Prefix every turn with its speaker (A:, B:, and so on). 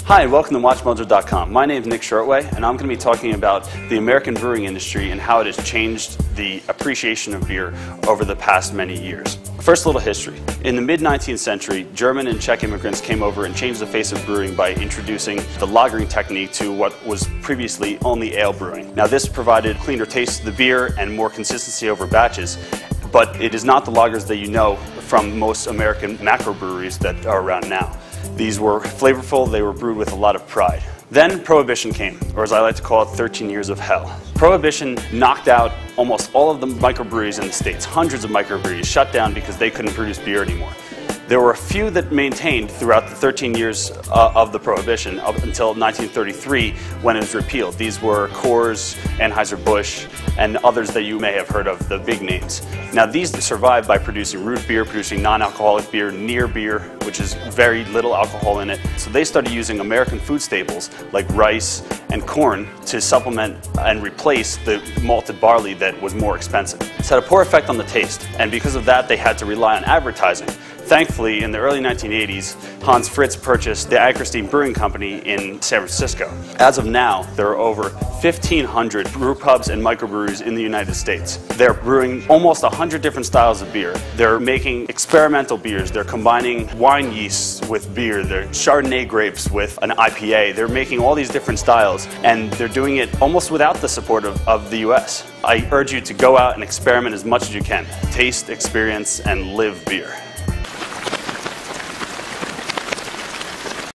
A: Hi, welcome to WatchMojo.com. My name is Nick Shortway, and I'm going to be talking about the American brewing industry and how it has changed the appreciation of beer over the past many years. First, a little history. In the mid-19th century, German and Czech immigrants came over and changed the face of brewing by introducing the lagering technique to what was previously only ale brewing. Now, this provided cleaner taste to the beer and more consistency over batches, but it is not the lagers that you know from most American macro breweries that are around now. These were flavorful, they were brewed with a lot of pride. Then Prohibition came, or as I like to call it, 13 years of hell. Prohibition knocked out almost all of the microbreweries in the States. Hundreds of microbreweries shut down because they couldn't produce beer anymore. There were a few that maintained throughout the 13 years of the Prohibition up until 1933 when it was repealed. These were Coors, Anheuser-Busch, and others that you may have heard of, the big names. Now these survived by producing root beer, producing non-alcoholic beer, near beer, which is very little alcohol in it. So they started using American food staples like rice and corn to supplement and replace the malted barley that was more expensive. This had a poor effect on the taste, and because of that they had to rely on advertising. Thankfully, in the early 1980s, Hans Fritz purchased the Anchorstein Brewing Company in San Francisco. As of now, there are over 1,500 brew pubs and microbreweries in the United States. They're brewing almost 100 different styles of beer. They're making experimental beers. They're combining wine yeasts with beer. They're Chardonnay grapes with an IPA. They're making all these different styles, and they're doing it almost without the support of the US. I urge you to go out and experiment as much as you can. Taste, experience, and live beer.